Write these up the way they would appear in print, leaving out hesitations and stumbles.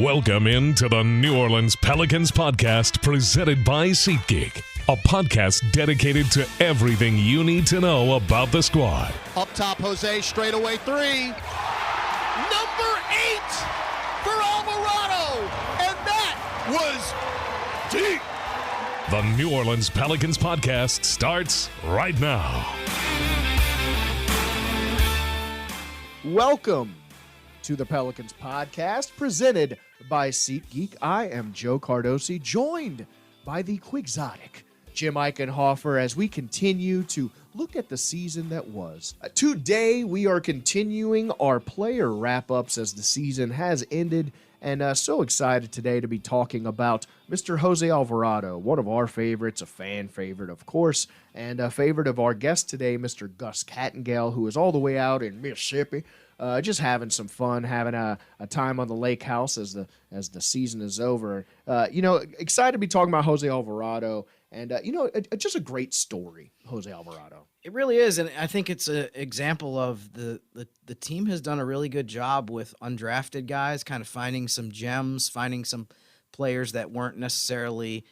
Welcome into the New Orleans Pelicans Podcast presented by Seatgeek, a podcast dedicated to everything you need to know about the squad. Up top, Jose, straightaway three. Number 8 for Alvarado, and that was deep. The New Orleans Pelicans Podcast starts right now. Welcome to the Pelicans Podcast, presented by SeatGeek. I am Joe Cardosi, joined by the quixotic Jim Eichenhofer as we continue to look at the season that was. Today, we are continuing our player wrap-ups as the season has ended, and so excited today to be talking about Mr. Jose Alvarado, one of our favorites, a fan favorite, of course, and a favorite of our guest today, Mr. Gus Kattengell, who is all the way out in Mississippi. Just having some fun, having a time on the lake house as the season is over. Excited to be talking about Jose Alvarado, and just a great story, Jose Alvarado. It really is, and I think it's an example of the team has done a really good job with undrafted guys, kind of finding some gems, finding some players that weren't necessarily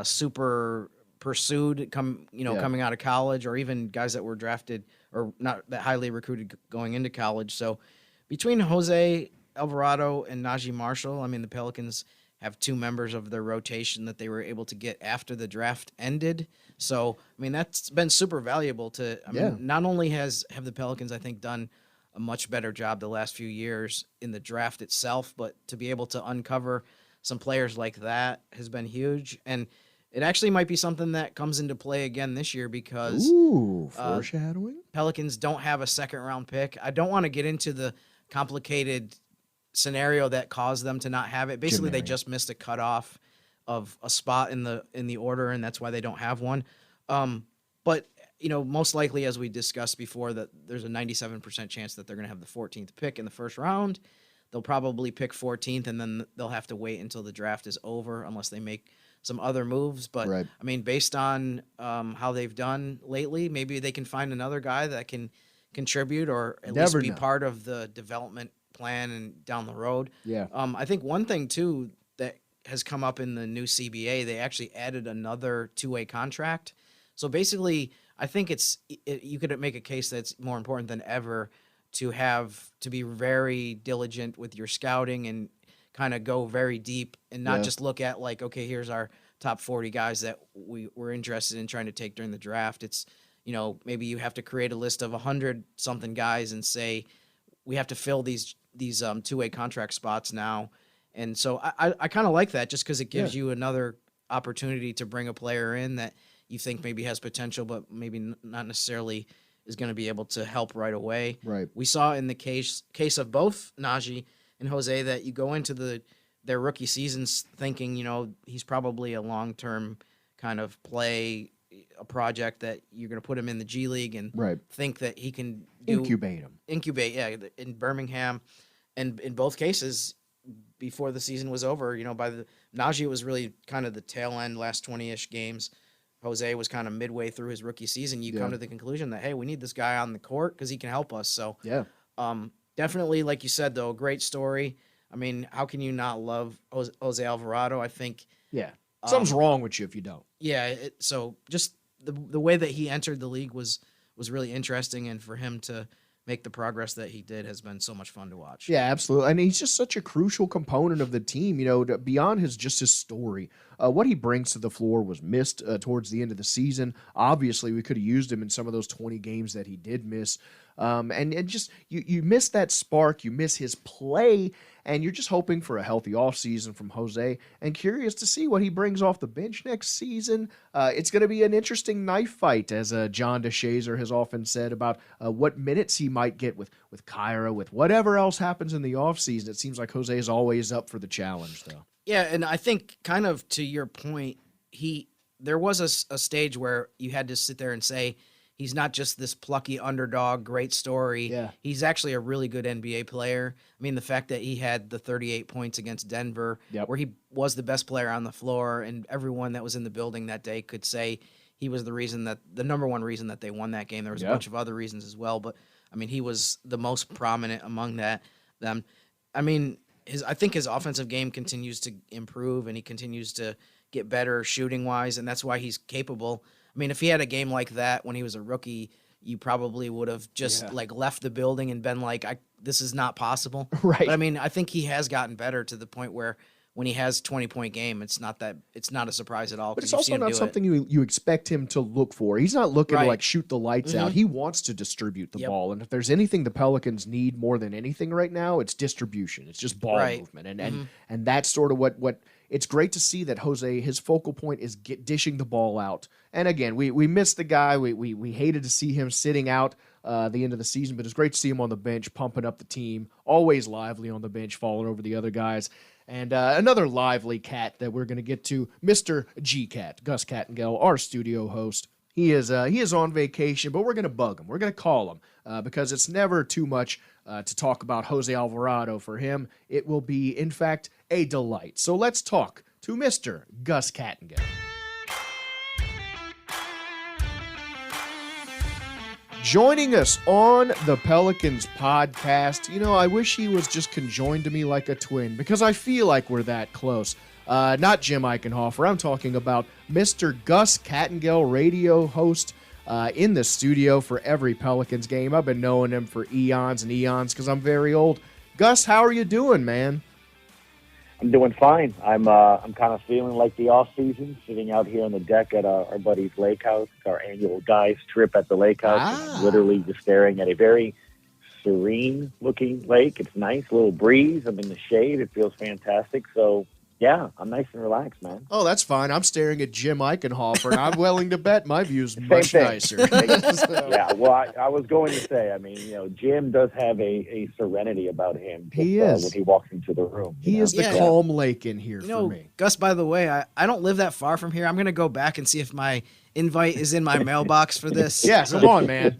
super pursued coming out of college, or even guys that were drafted or not that highly recruited going into college. So between Jose Alvarado and Naji Marshall, I mean, the Pelicans have two members of their rotation that they were able to get after the draft ended. So, I mean, that's been super valuable not only have the Pelicans, I think, done a much better job the last few years in the draft itself, but to be able to uncover some players like that has been huge. And it actually might be something that comes into play again this year because foreshadowing. Pelicans don't have a second-round pick. I don't want to get into the complicated scenario that caused them to not have it. Basically, they just missed a cutoff of a spot in the order, and that's why they don't have one. But most likely, as we discussed before, that there's a 97% chance that they're going to have the 14th pick in the first round. They'll probably pick 14th, and then they'll have to wait until the draft is over unless they make some other moves. But, right. I mean, based on how they've done lately, maybe they can find another guy that can contribute or at least be part of the development plan and down the road. Yeah. I think one thing, too, that has come up in the new CBA, they actually added another two-way contract. So basically, I think you could make a case that's more important than ever to be very diligent with your scouting and kind of go very deep and not just look at like, okay, here's our top 40 guys that we're interested in trying to take during the draft. It's, maybe you have to create a list of 100-something guys and say, we have to fill these two-way contract spots now. And so I kind of like that just because it gives you another opportunity to bring a player in that you think maybe has potential, but maybe not necessarily is going to be able to help right away. Right. We saw in the case of both Naji and Jose that you go into their rookie seasons thinking, he's probably a long-term kind of play, a project that you're going to put him in the G League and think that he can incubate, in Birmingham. And in both cases, before the season was over, Naji was really kind of the tail end last 20-ish games. Jose was kind of midway through his rookie season. You come to the conclusion that, hey, we need this guy on the court because he can help us. So definitely, like you said, though, a great story. I mean, how can you not love Jose Alvarado? I think something's wrong with you if you don't. Yeah, so just the way that he entered the league was really interesting, and for him to make the progress that he did has been so much fun to watch. Yeah, absolutely. And he's just such a crucial component of the team, beyond his story. What he brings to the floor was missed towards the end of the season. Obviously, we could have used him in some of those 20 games that he did miss. And just you miss that spark, you miss his play, and you're just hoping for a healthy offseason from Jose and curious to see what he brings off the bench next season. It's going to be an interesting knife fight, as John DeShazer has often said, about what minutes he might get with Kyra, with whatever else happens in the offseason. It seems like Jose is always up for the challenge, though. Yeah, and I think kind of to your point, there was a stage where you had to sit there and say, he's not just this plucky underdog, great story. Yeah. He's actually a really good NBA player. I mean, the fact that he had the 38 points against Denver, where he was the best player on the floor, and everyone that was in the building that day could say he was the number one reason that they won that game. There was a bunch of other reasons as well, but I mean, he was the most prominent among them. I mean, I think his offensive game continues to improve, and he continues to get better shooting wise, and that's why he's capable. I mean, if he had a game like that when he was a rookie, you probably would have just left the building and been like, this is not possible. Right. But I mean, I think he has gotten better to the point where when he has 20-point game, it's not a surprise at all. But it's also not something you expect him to look for. He's not looking to shoot the lights out. He wants to distribute the ball. And if there's anything the Pelicans need more than anything right now, it's distribution. It's just ball movement. And that's sort of what it's great to see that Jose, his focal point is dishing the ball out. And again, we missed the guy. We hated to see him sitting out the end of the season, but it's great to see him on the bench, pumping up the team, always lively on the bench, falling over the other guys. And another lively cat that we're going to get to, Mr. G-Cat, Gus Kattengell, our studio host. He is on vacation, but we're going to bug him. We're going to call him because it's never too much to talk about Jose Alvarado for him. It will be, in fact, a delight. So let's talk to Mr. Gus Kattengell. Joining us on the Pelicans podcast, I wish he was just conjoined to me like a twin because I feel like we're that close. Not Jim Eichenhofer. I'm talking about Mr. Gus Kattengell, radio host in the studio for every Pelicans game. I've been knowing him for eons and eons because I'm very old. Gus, how are you doing, man? I'm doing fine. I'm kind of feeling like the off season, sitting out here on the deck at our buddy's lake house. It's our annual guys trip at the lake house. I'm literally just staring at a very serene looking lake. It's nice, a little breeze. I'm in the shade. It feels fantastic. So yeah, I'm nice and relaxed, man. Oh, that's fine. I'm staring at Jim Eichenhofer, and I'm willing to bet my view's much nicer. Yeah, well, I was going to say, I mean, Jim does have a serenity about him. He is. When he walks into the room. He is the calm lake in here for me. Gus, by the way, I don't live that far from here. I'm going to go back and see if my invite is in my mailbox for this. Yeah, come on, man.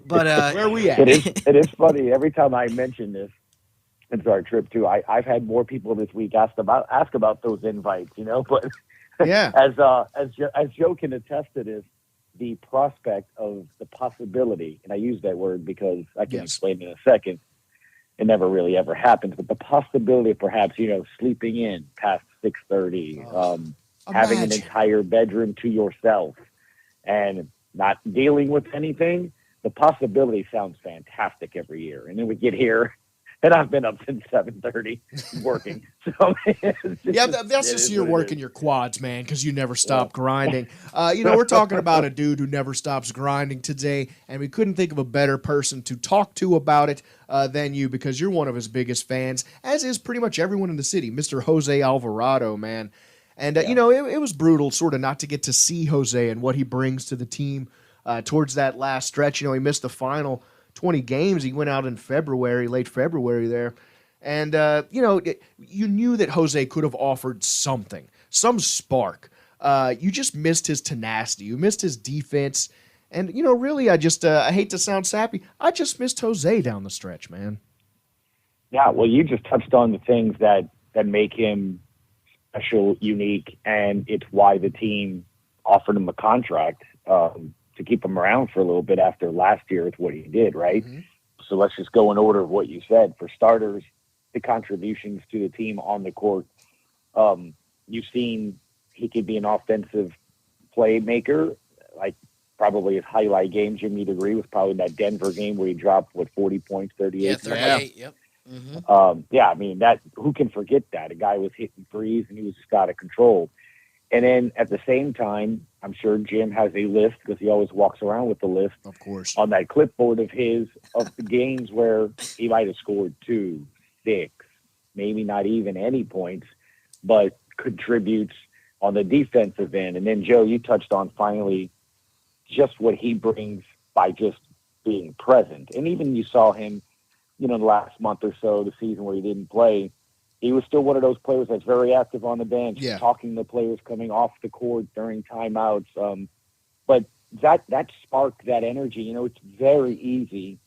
But where are we at? It is funny. Every time I mention this, it's our trip too. I've had more people this week ask about those invites, but yeah, as Joe can attest to this, the prospect of the possibility, and I use that word because I can explain in a second. It never really ever happens, but the possibility of perhaps sleeping in past 6:30, having an entire bedroom to yourself, and not dealing with anything. The possibility sounds fantastic every year, and then we get here. And I've been up since 7:30 working. So that's just you're working your quads, man, because you never stop grinding. We're talking about a dude who never stops grinding today, and we couldn't think of a better person to talk to about it than you because you're one of his biggest fans, as is pretty much everyone in the city, Mr. Jose Alvarado, man. And, it was brutal sort of not to get to see Jose and what he brings to the team towards that last stretch. He missed the final 20 games. He went out in late February there. And, you knew that Jose could have offered something, some spark. You just missed his tenacity. You missed his defense. And, really, I hate to sound sappy. I just missed Jose down the stretch, man. Yeah, well, you just touched on the things that make him special, unique, and it's why the team offered him a contract to keep him around for a little bit after last year is what he did, right? Mm-hmm. So let's just go in order of what you said. For starters, the contributions to the team on the court. You've seen he could be an offensive playmaker, like probably his highlight game, Jim, you'd agree, was probably that Denver game where he dropped, 40 points, 38? Yeah, 38, yep. Mm-hmm. I mean, who can forget that? A guy was hitting threes and he was just out of control. And then at the same time, I'm sure Jim has a list because he always walks around with the list. Of course. On that clipboard of his, of the games where he might have scored 2, 6, maybe not even any points, but contributes on the defensive end. And then, Joe, you touched on finally just what he brings by just being present. And even you saw him, the last month or so, the season where he didn't play, he was still one of those players that's very active on the bench, talking to players coming off the court during timeouts. But that spark, that energy, it's very easy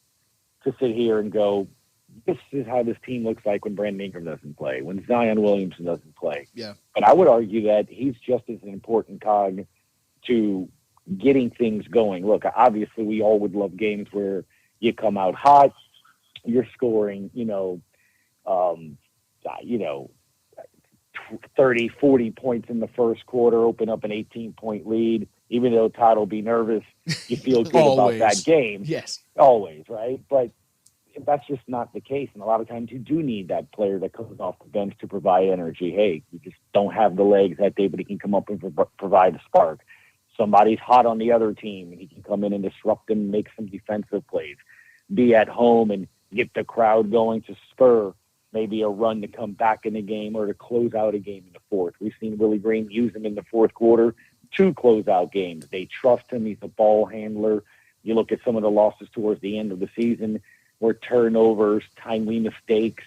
to sit here and go, this is how this team looks like when Brandon Ingram doesn't play, when Zion Williamson doesn't play. Yeah. But I would argue that he's just as an important cog to getting things going. Look, obviously we all would love games where you come out hot, you're scoring, 30, 40 points in the first quarter, open up an 18-point lead. Even though Todd will be nervous, you feel good about that game. Yes. Always, right? But that's just not the case. And a lot of times you do need that player that comes off the bench to provide energy. Hey, you just don't have the legs that day, but he can come up and provide a spark. Somebody's hot on the other team, and he can come in and disrupt them, make some defensive plays, be at home and get the crowd going to spur maybe a run to come back in the game or to close out a game in the fourth. We've seen Willie Green use him in the fourth quarter to close out games. They trust him. He's a ball handler. You look at some of the losses towards the end of the season where turnovers, timely mistakes,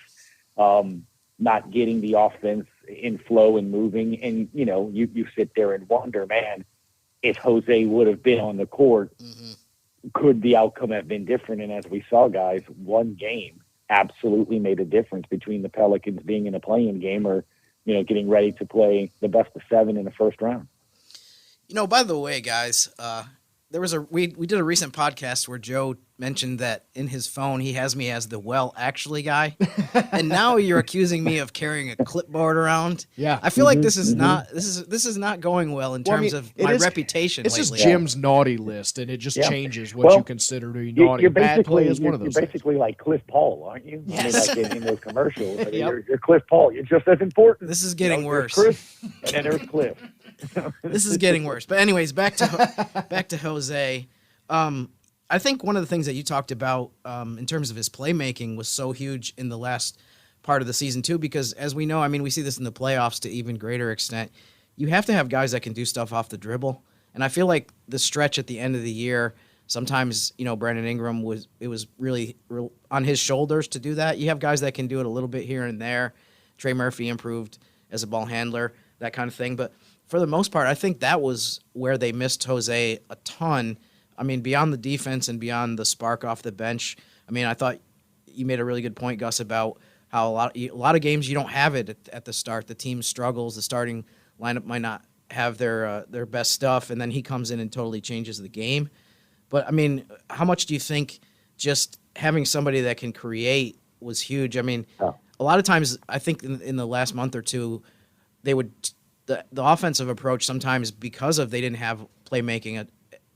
not getting the offense in flow and moving. And, you sit there and wonder, man, if Jose would have been on the court, could the outcome have been different? And as we saw, guys, one game absolutely made a difference between the Pelicans being in a play-in game or, getting ready to play the best of 7 in the first round. By the way, guys, we did a recent podcast where Joe mentioned that in his phone he has me as the actually guy, and now you're accusing me of carrying a clipboard around. Yeah, I feel like this is not going well in terms of my reputation. It's lately. just Jim's naughty list, and it just changes what you consider to be naughty. Bad play is one of those. You're basically like Cliff Paul, aren't you? Yes. I mean, like in those commercials. I mean, you're Cliff Paul. You're just as important. This is getting worse. There's Chris, and then there's Cliff. This is getting worse. But anyways, back to Jose. I think one of the things that you talked about in terms of his playmaking was so huge in the last part of the season too, because as we know, I mean, we see this in the playoffs to even greater extent. You have to have guys that can do stuff off the dribble. And I feel like the stretch at the end of the year, sometimes, Brandon Ingram was really on his shoulders to do that. You have guys that can do it a little bit here and there. Trey Murphy improved as a ball handler, that kind of thing. But for the most part, I think that was where they missed Jose a ton. I mean, beyond the defense and beyond the spark off the bench, I mean, I thought you made a really good point, Gus, about how a lot of games you don't have it at the start. The team struggles. The starting lineup might not have their best stuff, and then he comes in and totally changes the game. But, I mean, how much do you think just having somebody that can create was huge? I mean, a lot of times I think in the last month or two, they would the offensive approach sometimes, because of they didn't have playmaking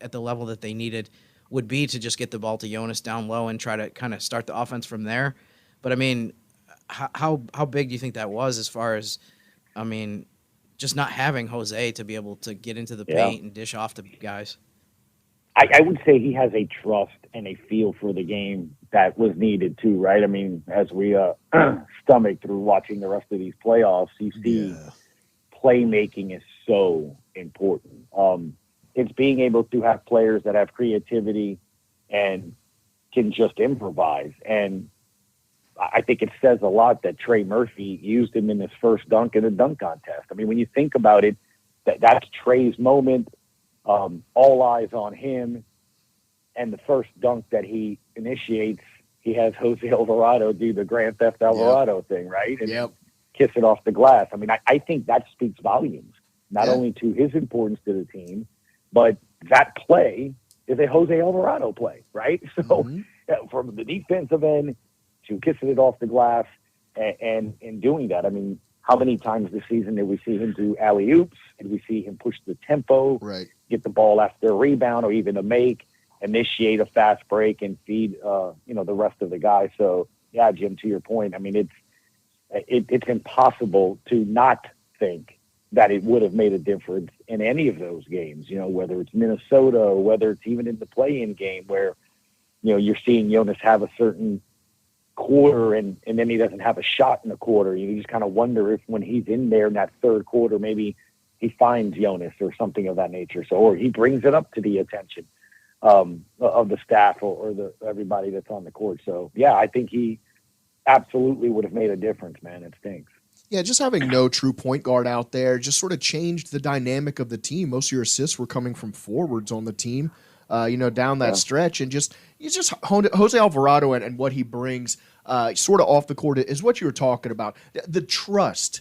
at the level that they needed, would be to just get the ball to Jonas down low and try to kind of start the offense from there. But, I mean, how big do you think that was as far as, I mean, just not having Jose to be able to get into the paint and dish off to guys? I would say he has a trust and a feel for the game that was needed too, right? I mean, as we stomach through watching the rest of these playoffs, you see playmaking is so important. It's being able to have players that have creativity and can just improvise. And I think it says a lot that Trey Murphy used him in his first dunk in the dunk contest. I mean, when you think about it, that's Trey's moment. All eyes on him. And the first dunk that he initiates, he has Jose Alvarado do the Grand Theft Alvarado thing, right? And kiss it off the glass. I mean, I think that speaks volumes, not only to his importance to the team, but that play is a Jose Alvarado play, right? So from the defensive end to kissing it off the glass and in doing that, I mean, how many times this season did we see him do alley-oops? Did we see him push the tempo, get the ball after a rebound or even a make, initiate a fast break and feed, the rest of the guys? So, yeah, Jim, to your point, I mean, it's impossible to not think that it would have made a difference in any of those games, whether it's Minnesota or whether it's even in the play-in game where, you're seeing Jonas have a certain quarter and then he doesn't have a shot in the quarter. You just kind of wonder if when he's in there in that third quarter, maybe he finds Jonas or something of that nature. So, or he brings it up to the attention of the staff or everybody that's on the court. So, yeah, I think he absolutely would have made a difference, man. It stinks. Yeah, just having no true point guard out there just sort of changed the dynamic of the team. Most of your assists were coming from forwards on the team, down that stretch. And you just honed it. Jose Alvarado and what he brings sort of off the court is what you were talking about. The trust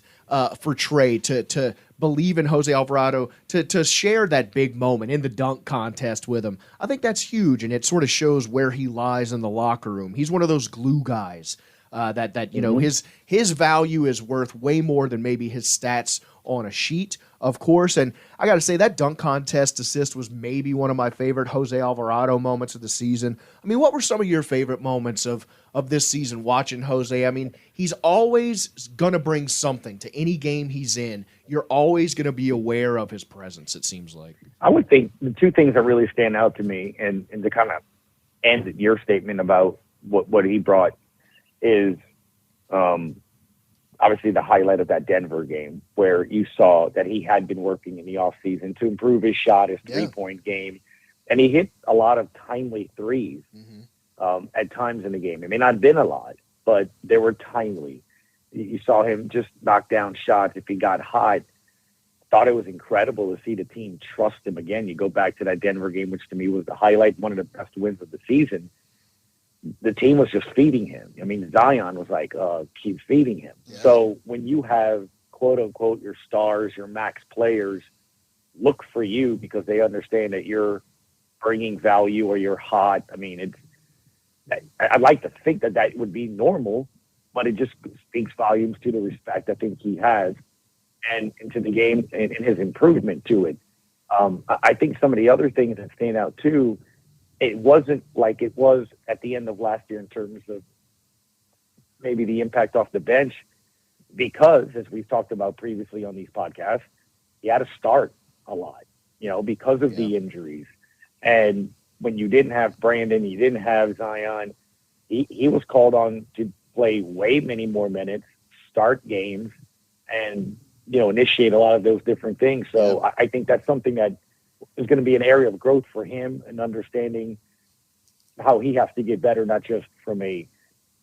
for Trey to believe in Jose Alvarado, to share that big moment in the dunk contest with him. I think that's huge, and it sort of shows where he lies in the locker room. He's one of those glue guys that you know his value is worth way more than maybe his stats on a sheet, of course. And I got to say, that dunk contest assist was maybe one of my favorite Jose Alvarado moments of the season. I mean, what were some of your favorite moments of this season watching Jose? I mean, he's always going to bring something to any game he's in. You're always going to be aware of his presence, it seems like. I would think the two things that really stand out to me, and to kind of end your statement about what he brought, is obviously the highlight of that Denver game, where you saw that he had been working in the offseason to improve his shot, his three-point game. And he hit a lot of timely threes at times in the game. It may not have been a lot, but they were timely. You saw him just knock down shots if he got hot. Thought it was incredible to see the team trust him again. You go back to that Denver game, which to me was the highlight, one of the best wins of the season. The team was just feeding him. I mean, Zion was like, keep feeding him. Yeah. So when you have, quote unquote, your stars, your max players look for you because they understand that you're bringing value or you're hot. I mean, I'd like to think that would be normal, but it just speaks volumes to the respect I think he has and to the game and his improvement to it. I think some of the other things that stand out too, it wasn't like it was at the end of last year in terms of maybe the impact off the bench, because, as we've talked about previously on these podcasts, he had to start a lot, because of the injuries. And when you didn't have Brandon, you didn't have Zion, he was called on to play way many more minutes, start games, and, initiate a lot of those different things. So I think that's something that is going to be an area of growth for him and understanding how he has to get better, not just from a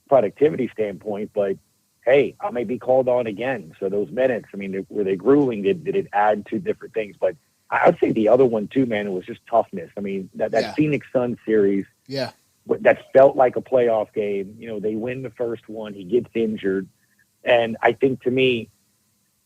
productivity standpoint, but, hey, I may be called on again. So those minutes, I mean, were they grueling? Did it add to different things? But I would say the other one too, man, was just toughness. I mean, that Phoenix Suns series, that felt like a playoff game. They win the first one, he gets injured. And I think, to me,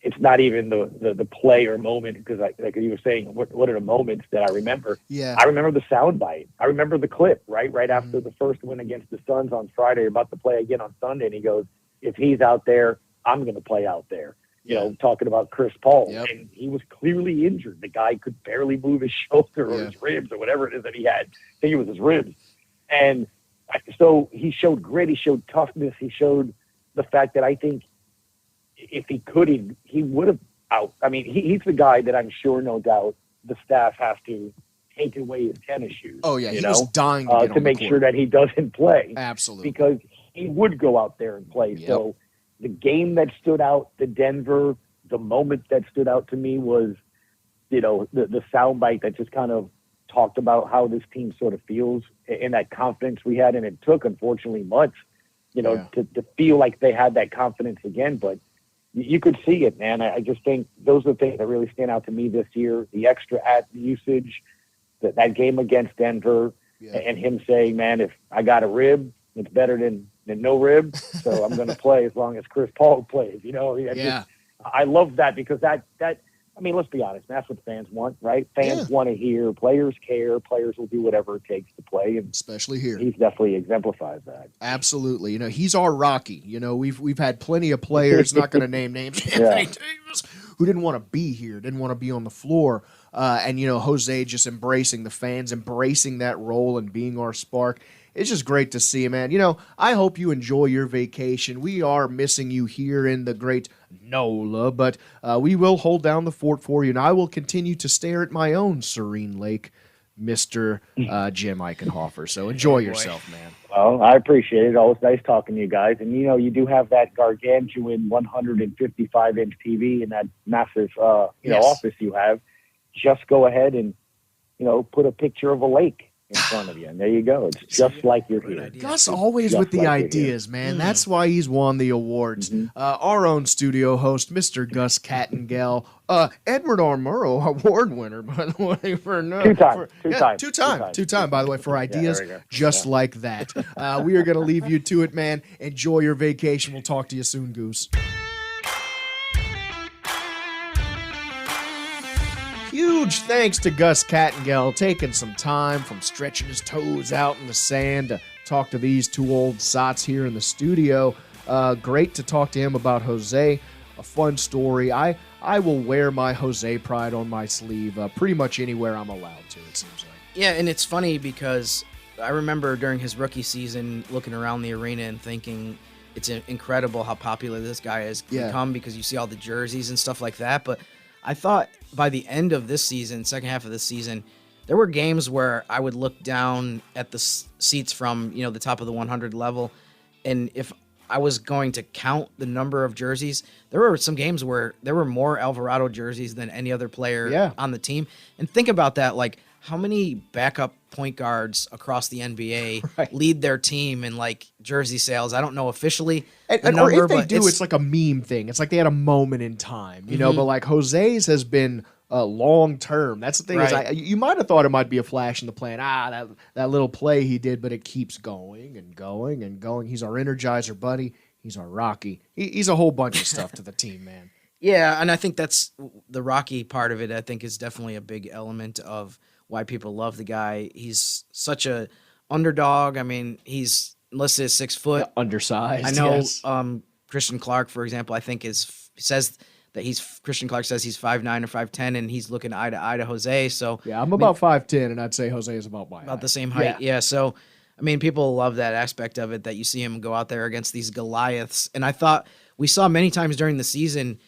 it's not even the play or moment, because like you were saying, what are the moments that I remember? Yeah. I remember the soundbite. I remember the clip, right after the first win against the Suns on Friday, about to play again on Sunday, and he goes, if he's out there, I'm going to play out there. Talking about Chris Paul. Yep. And he was clearly injured. The guy could barely move his shoulder or his ribs or whatever it is that he had. I think it was his ribs. And so he showed grit. He showed toughness. He showed the fact that I think if he could, he would have out. I mean, he's the guy that I'm sure, no doubt, the staff has to take away his tennis shoes. Oh, yeah. He was dying to make sure that he doesn't play. Absolutely. Because he would go out there and play. Yep. So the game that stood out to Denver, the moment that stood out to me was, the soundbite that just kind of talked about how this team sort of feels and that confidence we had. And it took, unfortunately, months, to feel like they had that confidence again. But you could see it, man. I just think those are the things that really stand out to me this year. The extra usage, that game against Denver, and him saying, man, if I got a rib, it's better than no rib. So I'm going to play as long as Chris Paul plays. I love that, because that I mean, let's be honest, that's what fans want, right? Fans want to hear, players care, players will do whatever it takes to play, and especially here, he's definitely exemplifies that. Absolutely, he's our Rocky. We've had plenty of players, not going to name names, Anthony Davis, who didn't want to be here, didn't want to be on the floor, and Jose just embracing the fans, embracing that role, and being our spark. It's just great to see, man. I hope you enjoy your vacation. We are missing you here in the great NOLA, but we will hold down the fort for you, and I will continue to stare at my own serene lake, Mr. Jim Eichenhofer. So enjoy yourself, man. Well, I appreciate it. Always nice talking to you guys. And, you do have that gargantuan 155-inch TV in that massive, office you have. Just go ahead and, put a picture of a lake in front of you, and there you go. It's just like you're here. Gus always just with the ideas, man. That's why he's won the awards. Our own studio host, Mr. Gus Kattengell, Edward R. Murrow award winner, by the way, for two-time, by the way, for ideas just like that. We are going to leave you to it, man. Enjoy your vacation. We'll talk to you soon, Goose. Huge thanks to Gus Kattengell taking some time from stretching his toes out in the sand to talk to these two old sots here in the studio. Great to talk to him about Jose. A fun story. I will wear my Jose pride on my sleeve pretty much anywhere I'm allowed to, it seems like. Yeah, and it's funny because I remember during his rookie season looking around the arena and thinking it's incredible how popular this guy has become because you see all the jerseys and stuff like that. But I thought by the end of this season, second half of this season, there were games where I would look down at the seats from, the top of the 100 level, and if I was going to count the number of jerseys, there were some games where there were more Alvarado jerseys than any other player on the team. And think about that, like how many backup point guards across the NBA lead their team in like jersey sales? I don't know officially the number, or if they but do, it's like a meme thing. It's like they had a moment in time, but like Jose's has been long term. That's the thing. Right. Is you might have thought it might be a flash in the pan. That little play he did, but it keeps going and going and going. He's our Energizer buddy. He's our Rocky. He's a whole bunch of stuff to the team, man. Yeah, and I think that's the Rocky part of it. I think is definitely a big element of why people love the guy. He's such a underdog. I mean, he's listed as 6 foot, undersized. I know. Yes. Christian Clark, for example, I think Christian Clark says he's 5'9" or 5'10", and he's looking eye to eye to Jose. So yeah, I'm about 5'10", and I'd say Jose is about the same height. Yeah. So I mean, people love that aspect of it, that you see him go out there against these Goliaths. And I thought we saw many times during the season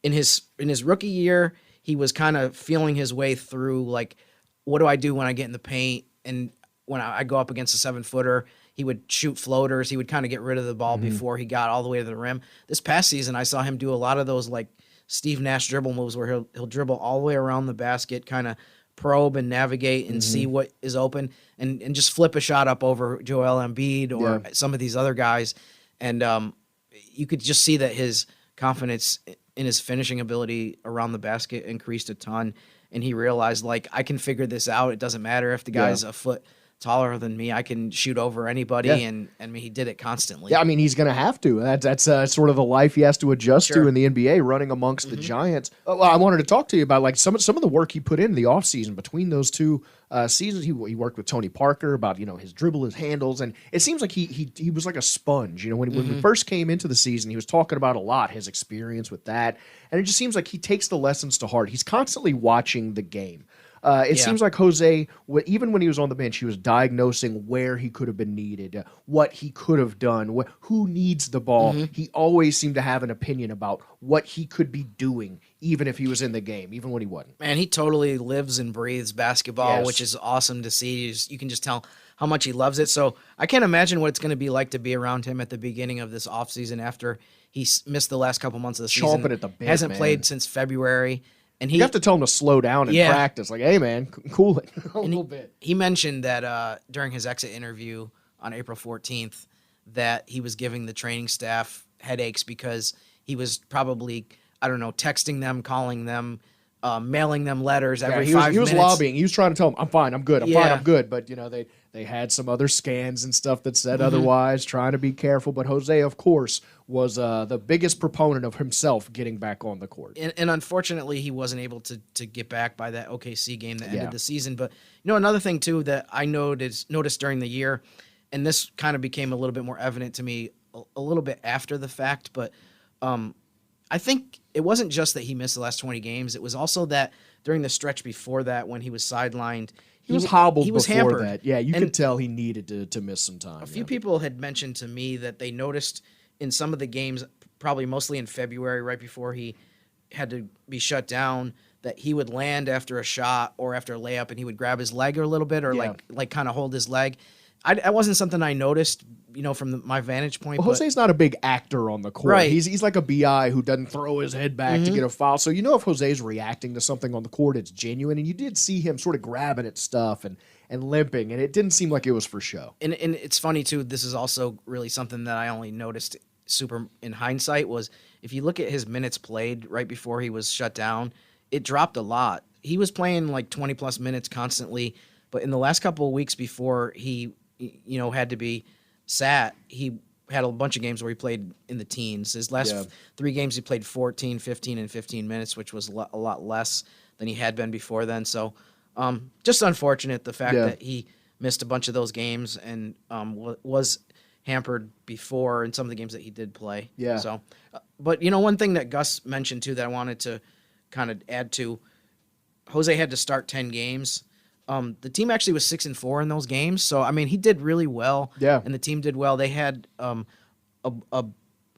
in his rookie year, he was kind of feeling his way through, like, what do I do when I get in the paint? And when I go up against a 7-footer, he would shoot floaters. He would kind of get rid of the ball before he got all the way to the rim. This past season, I saw him do a lot of those like Steve Nash dribble moves where he'll dribble all the way around the basket, kind of probe and navigate and see what is open, and just flip a shot up over Joel Embiid or some of these other guys. And you could just see that his confidence in his finishing ability around the basket increased a ton. And he realized, like, I can figure this out. It doesn't matter if the guy's a foot taller than me. I can shoot over anybody, and I mean, he did it constantly. Yeah, I mean, he's going to have to. That's sort of the life he has to adjust to in the NBA, running amongst the giants. Well, I wanted to talk to you about like some of the work he put in the offseason between those two seasons. He worked with Tony Parker about his dribble, his handles, and it seems like he was like a sponge. When we first came into the season, he was talking about a lot his experience with that, and it just seems like he takes the lessons to heart. He's constantly watching the game. It seems like Jose, even when he was on the bench, he was diagnosing where he could have been needed, what he could have done, who needs the ball. He always seemed to have an opinion about what he could be doing, even if he was in the game, even when he wasn't. Man, he totally lives and breathes basketball, which is awesome to see. You can just tell how much he loves it. So I can't imagine what it's going to be like to be around him at the beginning of this offseason after he missed the last couple months of the season. Chomping at the bit, hasn't played since February. And you have to tell him to slow down and practice. Like, hey, man, cool it a little bit. He mentioned that during his exit interview on April 14th that he was giving the training staff headaches because he was probably, I don't know, texting them, calling them, mailing them letters every 5 minutes. He was lobbying. He was trying to tell them, I'm fine, I'm good, I'm fine, I'm good. But, they had some other scans and stuff that said otherwise, trying to be careful. But Jose, of course, was the biggest proponent of himself getting back on the court. And unfortunately, he wasn't able to get back by that OKC game that ended the season. But, another thing, too, that I noticed during the year, and this kind of became a little bit more evident to me a little bit after the fact, but I think it wasn't just that he missed the last 20 games. It was also that during the stretch before that when he was sidelined, he was hobbled before hampered. That. Yeah, you could tell he needed to miss some time. A few people had mentioned to me that they noticed in some of the games, probably mostly in February, right before he had to be shut down, that he would land after a shot or after a layup and he would grab his leg a little bit or like kind of hold his leg. That wasn't something I noticed, from my vantage point. Well, Jose's not a big actor on the court. Right. He's like a BI who doesn't throw his head back to get a foul. So if Jose's reacting to something on the court, it's genuine. And you did see him sort of grabbing at stuff and limping, and it didn't seem like it was for show. And it's funny, too, this is also really something that I only noticed super in hindsight, was if you look at his minutes played right before he was shut down, it dropped a lot. He was playing like 20-plus minutes constantly, but in the last couple of weeks before he had to be sat, he had a bunch of games where he played in the teens. His last 3 games, he played 14, 15, and 15 minutes, which was a lot less than he had been before then. So just unfortunate, the fact that he missed a bunch of those games and was hampered before in some of the games that he did play. Yeah. So, but one thing that Gus mentioned too that I wanted to kind of add to, Jose had to start 10 games. The team actually was 6-4 in those games. So, I mean, he did really well. Yeah. And the team did well. They had a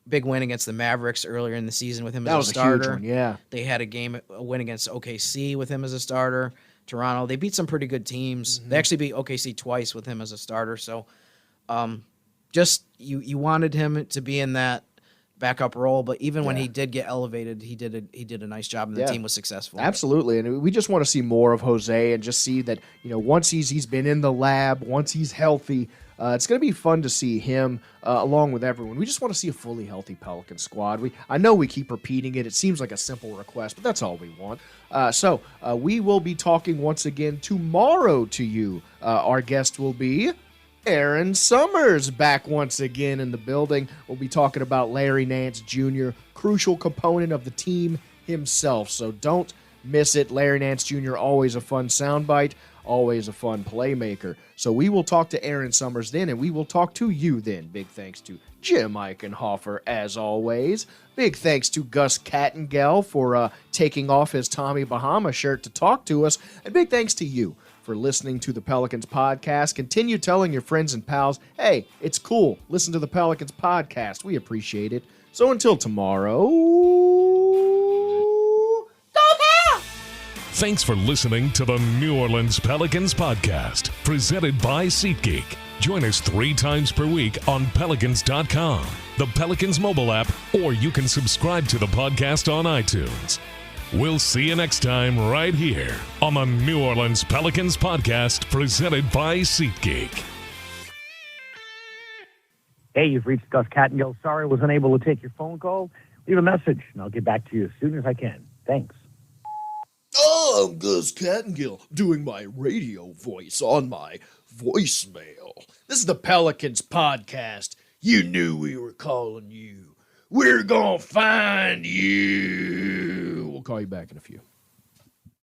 big win against the Mavericks earlier in the season with him as a starter. Huge one, yeah. They had a win against OKC with him as a starter. Toronto, they beat some pretty good teams. They actually beat OKC twice with him as a starter. So, just you wanted him to be in that backup role, but even when he did get elevated, he did a nice job, and the team was successful. Absolutely, and we just want to see more of Jose and just see that once he's been in the lab, once he's healthy, it's going to be fun to see him along with everyone. We just want to see a fully healthy Pelican squad. I know we keep repeating it. It seems like a simple request, but that's all we want. So we will be talking once again tomorrow to you. Our guest will be Aaron Summers, back once again in the building. We'll be talking about Larry Nance Jr., crucial component of the team himself. So don't miss it. Larry Nance Jr., always a fun soundbite, always a fun playmaker. So we will talk to Aaron Summers then, and we will talk to you then. Big thanks to Jim Eichenhofer, as always. Big thanks to Gus Kattengell for taking off his Tommy Bahama shirt to talk to us. And big thanks to you for listening to the Pelicans Podcast. Continue telling your friends and pals, hey, it's cool. Listen to the Pelicans Podcast. We appreciate it. So until tomorrow, go Pels! Thanks for listening to the New Orleans Pelicans Podcast, presented by SeatGeek. Join us 3 times per week on Pelicans.com, the Pelicans mobile app, or you can subscribe to the podcast on iTunes. We'll see you next time right here on the New Orleans Pelicans Podcast, presented by SeatGeek. Hey, you've reached Gus Kattengell. Sorry I was unable to take your phone call. Leave a message, and I'll get back to you as soon as I can. Thanks. Oh, I'm Gus Kattengell, doing my radio voice on my voicemail. This is the Pelicans Podcast. You knew we were calling you. We're gonna find you. We'll call you back in a few.